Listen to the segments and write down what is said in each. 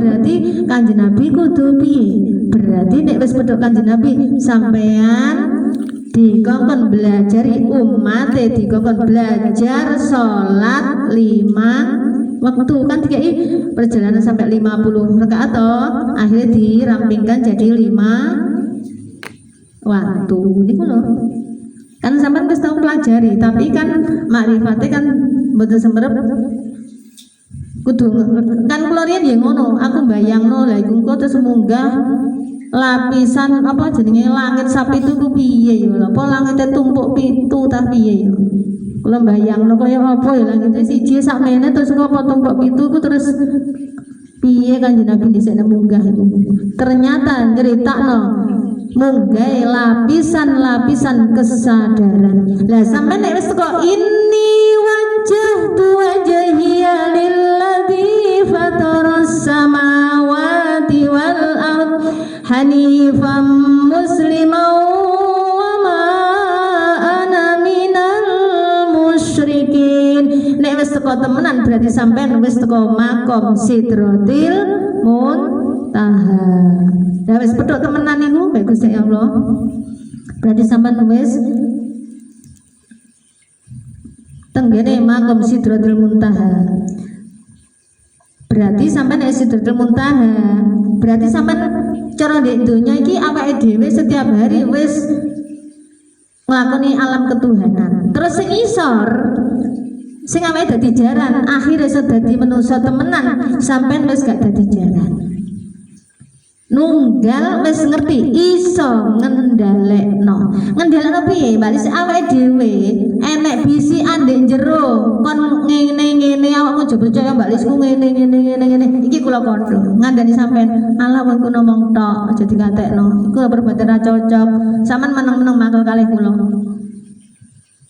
berarti Kanjeng Nabi kudu piye? Berarti nek wis pedhot Kanjeng Nabi sampean dikongkon belajari umat, dikongkon belajar sholat 5 waktu kan dikai perjalanan sampai 50 rakaat toh, akhirnya dirampingkan jadi 5 waktu niku lho. Kan sampean wis tau pelajari, tapi kan makrifate kan mboten sembarep kudu kan kula riyen ya ngono, aku mbayangno lha iku engko terus munggah lapisan apa jenenge langit sapi itu ku piye ya apa langite tumpuk pitu ta piye ya. Kula mbayangno kaya apa ya langite siji sakmene terus kok tumpuk pitu ku terus piye Kanjeng Nabi dhisik munggah itu. Ternyata nyeritakno munggah lapisan-lapisan kesadaran. Lah sampeyan nek wis kok inni wajjahtu wajhiya lilladzi fataras samawati wal ard hanifan musliman wa ma ana minal musyrikin. Nek wis teko temenan berarti sampeyan wis teko makom Sidratil Muntaha. Lah wis pedhot temenan niku bae Gusti Allah. Berarti sampeyan wis tenggene makom Sidratil Muntaha. Berarti sampeyan nek Sidratil Muntaha, berarti sampeyan cara ndek donya iki awake dhewe setiap hari wis nglakoni alam ketuhanan. Terus sing isor sing awake dadi jaran, akhire iso dadi manusa temenan, sampeyan wis gak dadi jaran. Nunggal wis ngerti iso ngendhalekno piye bali awake dhewe enek bisikan ndek jero kon ngene-ngene awakmu aja percaya mbak Lisku ngene iki kula kandha ngandani sampean ala wong ku ngomong tok aja dikatekno iku perbuatan ra cocok sampean meneng-meneng makal kalih kula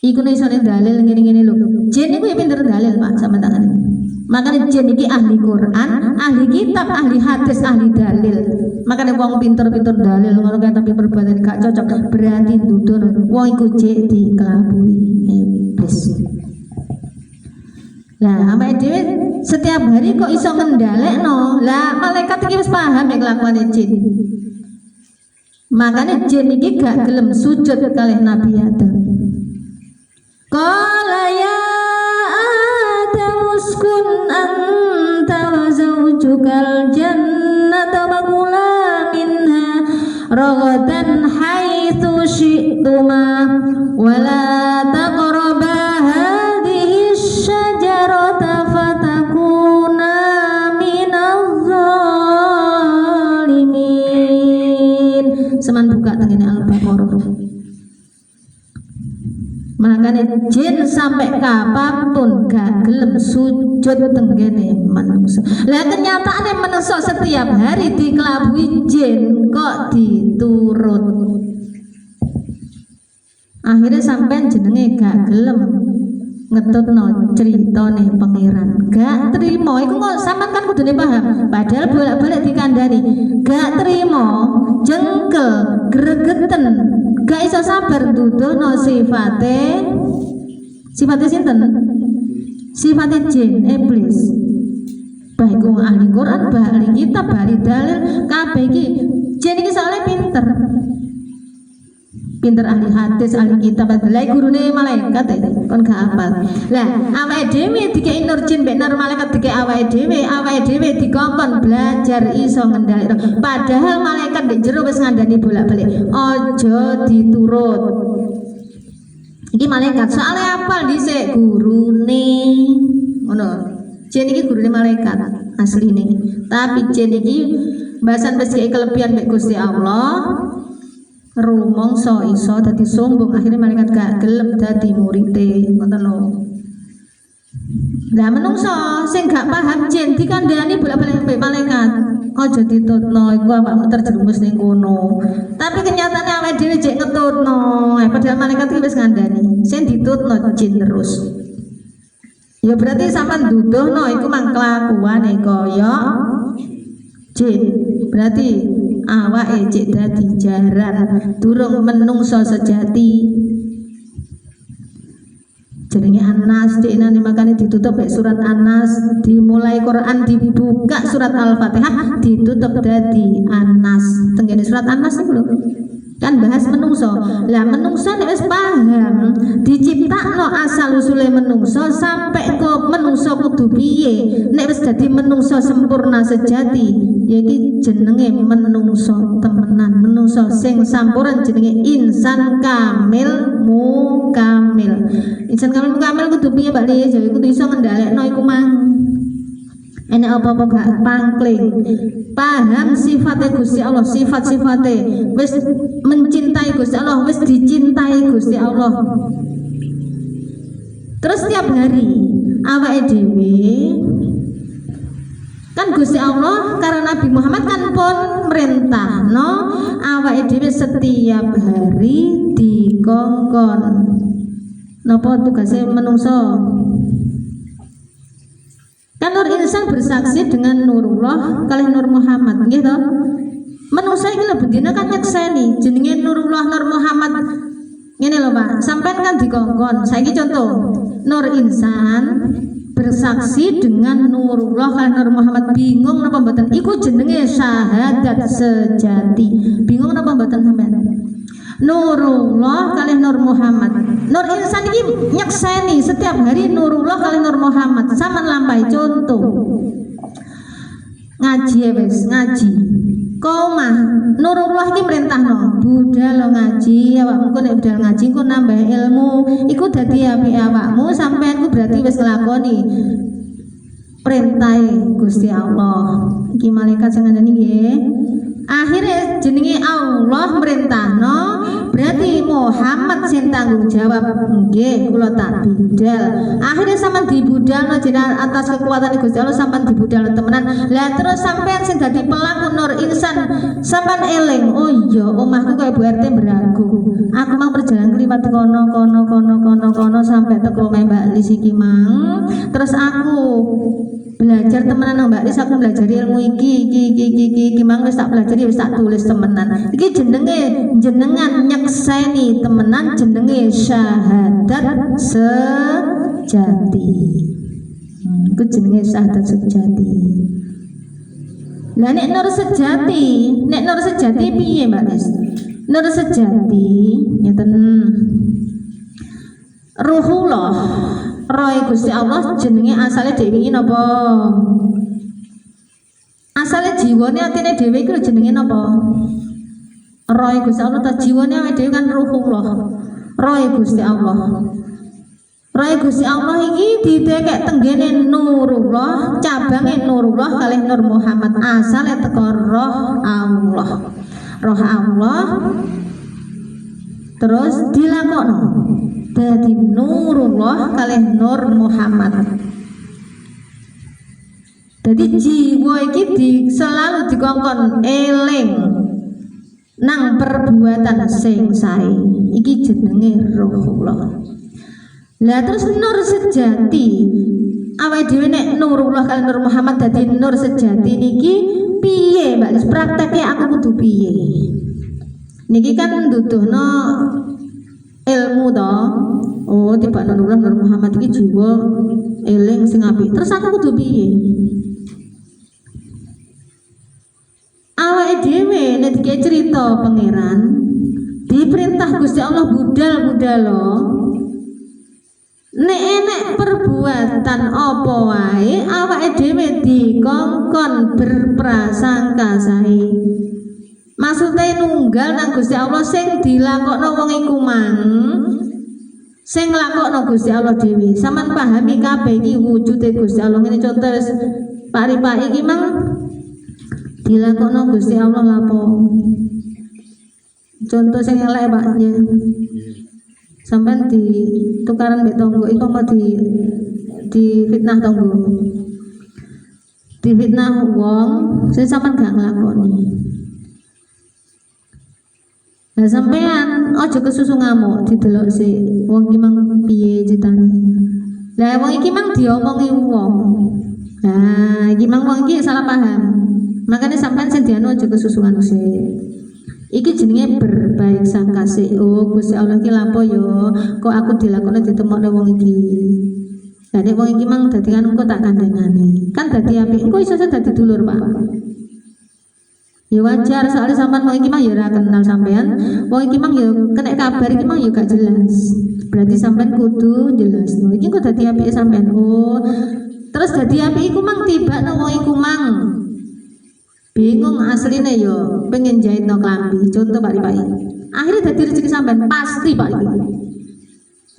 iku nek isone dalil ngene-ngene lho jin iku ya pinter dalil Pak sampean tangan makanya jin iki ahli Quran, ahli kitab, ahli hadis, ahli dalil. Makanya wong pinter-pinter dalil ngono kae tapi perbuatan gak cocok berarti dudur wong iku jek dikelabui iblis. Lah awake dhewe setiap hari kok iso ngendhalekno. Lah malaikat iki wis paham nek kelakuane jin. Makanya jin iki gak gelem sujud kalih Nabi Adam. Qala ya uskun anta wa zawjukal jannata wa kula minha ragadan haitsu syi'tuma wa la taqraba hadhihi syajarata fatakuna minadh zalimin. Seman buka tengene Al-Baqarah. Makanya jin sampai kapanpun gak gelem sujud tenggene manusia. Lah kenyataane manusia setiap hari dikelabui jin kok diturut. Akhirnya sampean jenenge gak gelem ngetutno ceritane pangeran. Gak trimo iku kok sampean kan kudune paham. Padahal bolak-balik dikandani. Gak trimo, jengkel, gregeten. Gak iso sabar duduhno sifate sinten? Sifate jin iblis. Baik wong ahli Quran, ahli kitab, ahli dalil, kabeh iki jin iki soalnya pinter. Pinter ahli hadis, ahli kitab, lha gurune malaikat kon gak hafal. Lah awake dhewe dikei nur jin mek nur malaikat dikei awake dhewe dikongkon belajar iso ngendhalekno. Padahal malaikat ndek jero wis ngandani bolak-balik, aja diturut. Iki malaikat soalnya hafal dhisik gurune. Ngono. Jin iki gurune malaikat asline. Tapi jin iki bahasan wis kelebihan mek Gusti Allah. Rumangsa iso dadi sombong akhirnya malaikat gak gelem dadi murite ngoten lho. Lah menungso sing gak paham jin dikandani bolak-balik mbek malaikat aja ditutno iku awakmu terjerumus ning kono. Tapi kenyataane awake dhewe jek ngetutno padahal malaikat iki wis ngandani sing ditutno jin terus. Ya berarti sampean duduhno iku mang kelakuane kaya jin. Berarti awake cek dadi jaran durung menungso sejati. jenenge Anas dekne makane ditutup kayak surat Anas, dimulai Quran dibuka surat Al-Fatihah ditutup dadi Anas. Tenggene surat Anas iku lho. Kan bahas menungso. Lah menungso nek wis paham diciptakno asal usule menungso sampai ke menungso kudu piye. Nek wis dadi menungso sempurna sejati, ya iki jenenge menungso temenan, menungso sing sampurna jenenge insan kamil mukamil. Insan kamil mukamil kudu piye Mbak Lis? Ya kudu iso ngendhalekno iku mang. Enek apa-apa gak pangkling, paham sifatnya Gusti Allah, sifat-sifatnya, wis mencintai Gusti Allah, wis dicintai Gusti Allah. Terus setiap hari awake dhewe kan Gusti Allah karena Nabi Muhammad kan pun merintah no awake dhewe setiap hari dikongkon napa tugasnya menungso. Kan Nur Insan bersaksi dengan Nurullah kalih Nur Muhammad nggih to. Menungsa iki lho bendina kan nyekseni jenenge Nurullah Nur Muhammad. Ngene lho Pak, sampean kan dikongkon. Saiki contoh, Nur Insan bersaksi dengan Nurullah kalih Nur Muhammad. Bingung napa mboten? Iku jenenge syahadat sejati. Bingung napa mboten sampean? Nurullah kalih Nur Muhammad. Nur Insan ini nyekseni setiap hari Nurullah kalih Nur Muhammad. Sampeyan lampahi contoh. Ngaji wis, ngaji. Komah Nurullah iki merintahno, budal ngaji, awakmu nek budal ngaji engko nambah ilmu, iku dadi apike awakmu, sampeyan ku berarti wis nglakoni perintah Gusti Allah. Iki malaikat sing ngandani nggih. Akhirnya jenenge Allah merintahno, berarti Muhammad sing tanggung jawab. Nggih, kula tak budal. Akhirnya sampean dibudalno jenengan atas kekuatan Gusti Allah, sampean dibudalno temenan. Lah terus sampean sing dadi pelaku Nur Insan, sampean eling, oh iya omahku kaya Bu RT beragu. Aku mau perjalanan kliwat kono sampai teko Mbak Lis iki mang. Terus aku belajar temenan nang Mbak Lis, aku belajar ilmu iki mang wis tak belajar wis tak tulis temenan. Iki jenengan nyekseni temenan jenenge syahadat sejati. Iku jenenge syahadat sejati. Lah nek nur sejati piye Mbak Lis? Nur sejati ngeten. Ruhullah, roh Gusti Allah jenenge asale dhewe iki napa? Asale jiwane atine dhewe iki jenenge napa? Roh Gusti Allah ta jiwane awake dhewe kan ruhullah. Roh Gusti Allah. Roh Gusti Allah iki didekek tenggene Nurullah, cabange Nurullah kalih Nur Muhammad, asale teko roh Allah. Roh Allah terus dilakokno dadi Nurullah kalih Nur Muhammad. Jadi jiwa iki selalu dikongkon eling nang perbuatan sing sae. Iki jenenge Ruhullah. Lah terus nur sejati. Awake dhewe nek Nurullah kalih Nur Muhammad dadi nur sejati niki piye, Mbak Lis? Prakteke aku kudu piye? Niki kan nduduhno ilmu to. Oh, tiba Nurullah Nur Muhammad iki jiwa eling sing apik. Terus aku kudu piye? Awake dhewe nek dikek cerita pangeran diperintah Gusti Allah budal-budalo nek enek perbuatan apa wae awake dhewe dikongkon berprasangka sae. Maksudnya nunggal nang Gusti Allah sing dilakokno wong iku mang sing nglakokno Gusti Allah dhewe. Sampeyan pahami kabeh iki wujude Gusti Allah. Ngene contoh Pak Ripa iki mang dilakokno Gusti Allah lapo. Contoh sing elek Paknya. Sampeyan di tukaran mbek tonggo iku apa di fitnah tonggo. Di fitnah wong sing sampeyan gak nglakoni. Lah sampean aja kesusu ngamuk didelok sik wong iki mang piye critane. Lah wong iki mang diomongi wong. Nah, iki mang wong iki salah paham. Makanya sampean sing dianu aja kesusuan sik. Iki jenenge berbaik sangka sih. Oh, Gusti Allah ki lapo yo, kok aku dilakoni ditemokne wong iki. Lah nek wong iki mang dadi kan engko tak kandhangane. Kan dadi apik, engko iso dadi dulur, Pak. Ya wajar, soalnya sampean wong iki mah ya ora kenal sampean. Wong iki mang ya kena kabar iki mang ya gak jelas. Berarti sampean kudu jelas. No, iki kok dadi apike sampean. Oh, terus dadi apike iku mang tiba nang wong iku mang. Bingung asline yo pengen jahit no klambi. Contoh Pak Ripai. Akhirnya dadi rezeki sampean pasti Pak Ripai.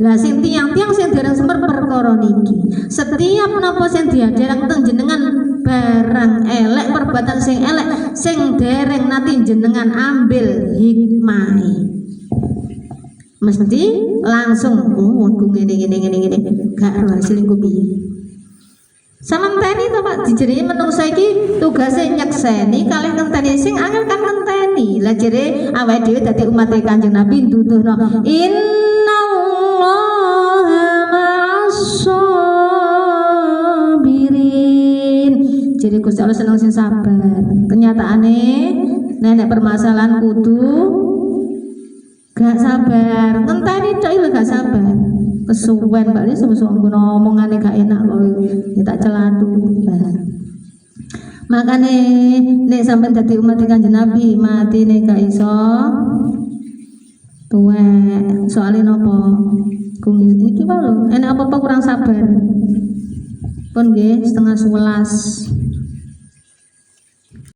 Lah sing tiang-tiang sing dereng semper perkara niki. Setiap menapa sing diadereng teng jenengan barang elek, perbuatan sing elek sing dereng nanti jenengan ambil hikmahe. Mesti langsung ku ngene gak ero hasil engko piye. Samanteni to Pak dijeri menungso iki tugase nyekseni kalih ngenteni sing angel kan ngenteni. Lah jere awake dhewe dadi umat Kanjeng Nabi nduduhno sabirin. Jadi Gusti Allah seneng sing sabar. Kenyataane nenek permasalahan kudu gak sabar. Ngenteni tok lho gak sabar. Kesuwen Mbak ini semua ngomongane gak enak kok. Ya tak celatu. Makane nek sampean dadi umat Kanjeng Nabi mati nek gak iso tuwek. Soalnya nopo? Iki wae lho, enak apa-apa kurang sabar. Pun nggih setengah 11.